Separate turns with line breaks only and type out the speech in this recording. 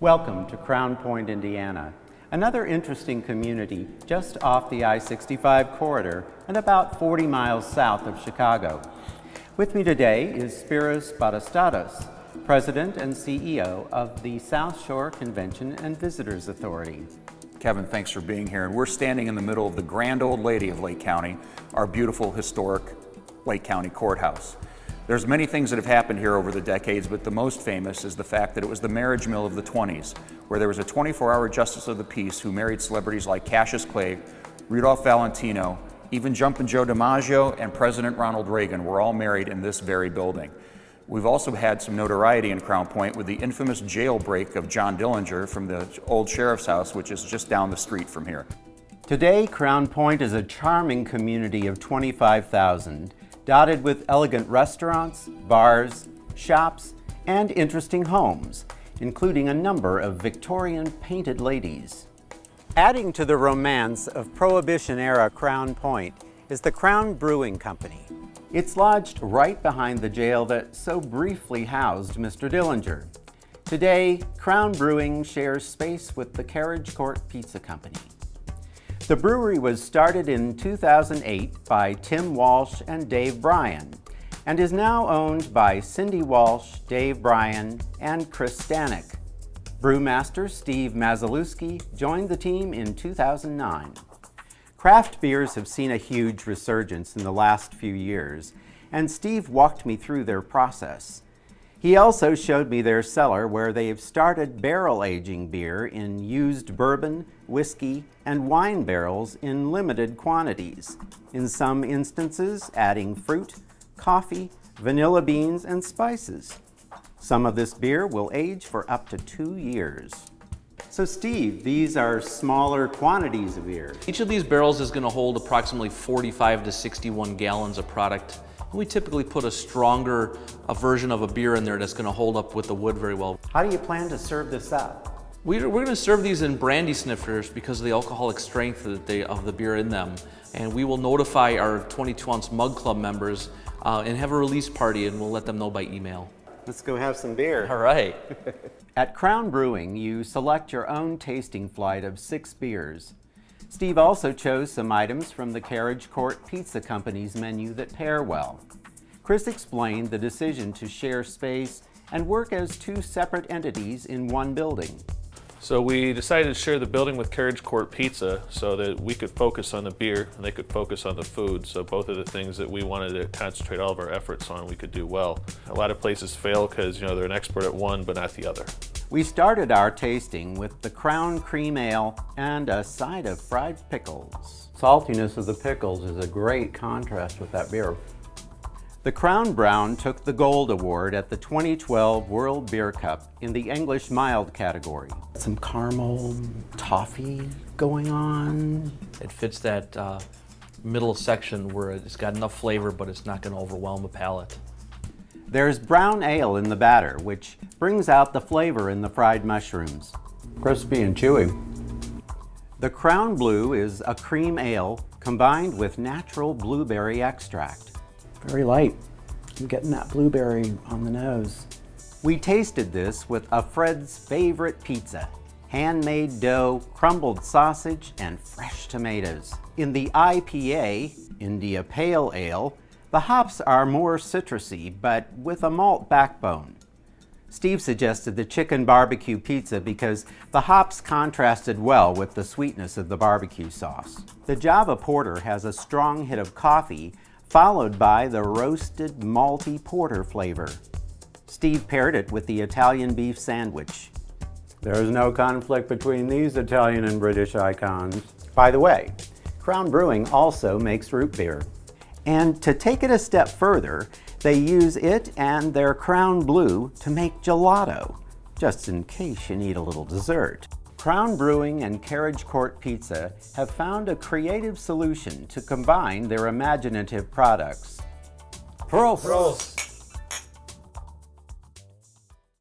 Welcome to Crown Point, Indiana, another interesting community just off the I-65 corridor and about 40 miles south of Chicago. With me today is Spiros Batastatos, President and CEO of the South Shore Convention and Visitors Authority.
Kevin, thanks for being here. And we're standing in the middle of the grand old lady of Lake County, our beautiful historic Lake County Courthouse. There's many things that have happened here over the decades, but the most famous is the fact that it was the marriage mill of the 20s, where there was a 24-hour justice of the peace who married celebrities like Cassius Clay, Rudolph Valentino, even Jumpin' Joe DiMaggio and President Ronald Reagan were all married in this very building. We've also had some notoriety in Crown Point with the infamous jailbreak of John Dillinger from the old sheriff's house, which is just down the street from here.
Today, Crown Point is a charming community of 25,000, dotted with elegant restaurants, bars, shops, and interesting homes, including a number of Victorian painted ladies. Adding to the romance of Prohibition-era Crown Point is the Crown Brewing Company. It's lodged right behind the jail that so briefly housed Mr. Dillinger. Today, Crown Brewing shares space with the Carriage Court Pizza Company. The brewery was started in 2008 by Tim Walsh and Dave Bryan, and is now owned by Cindy Walsh, Dave Bryan, and Chris Stanek. Brewmaster Steve Mazalewski joined the team in 2009. Craft beers have seen a huge resurgence in the last few years, and Steve walked me through their process. He also showed me their cellar where they have started barrel aging beer in used bourbon, whiskey, and wine barrels in limited quantities, in some instances adding fruit, coffee, vanilla beans, and spices. Some of this beer will age for up to 2 years. So Steve, these are smaller quantities of beer.
Each of these barrels is going to hold approximately 45 to 61 gallons of product. We typically put a stronger version of a beer in there that's going to hold up with the wood very well.
How do you plan to serve this up?
We're going to serve these in brandy snifters because of the alcoholic strength of the beer in them. And we will notify our 22-ounce Mug Club members and have a release party, and we'll let them know by email.
Let's go have some beer.
All right.
At Crown Brewing, you select your own tasting flight of 6 beers. Steve also chose some items from the Carriage Court Pizza Company's menu that pair well. Chris explained the decision to share space and work as 2 separate entities in one building.
So we decided to share the building with Carriage Court Pizza so that we could focus on the beer and they could focus on the food. So both of the things that we wanted to concentrate all of our efforts on, we could do well. A lot of places fail because they're an expert at one but not the other.
We started our tasting with the Crown Cream Ale and a side of fried pickles. Saltiness of the pickles is a great contrast with that beer. The Crown Brown took the Gold Award at the 2012 World Beer Cup in the English Mild category. Some caramel toffee going on.
It fits that middle section where it's got enough flavor, but it's not going to overwhelm the palate.
There's brown ale in the batter, which brings out the flavor in the fried mushrooms. Crispy and chewy. The Crown Blue is a cream ale combined with natural blueberry extract. Very light. I'm getting that blueberry on the nose. We tasted this with a Fred's favorite pizza, handmade dough, crumbled sausage, and fresh tomatoes. In the IPA, India Pale Ale, the hops are more citrusy, but with a malt backbone. Steve suggested the chicken barbecue pizza because the hops contrasted well with the sweetness of the barbecue sauce. The Java Porter has a strong hit of coffee, followed by the roasted malty porter flavor. Steve paired it with the Italian beef sandwich. There's no conflict between these Italian and British icons. By the way, Crown Brewing also makes root beer. And to take it a step further, they use it and their Crown Blue to make gelato, just in case you need a little dessert. Crown Brewing and Carriage Court Pizza have found a creative solution to combine their imaginative products. Prost!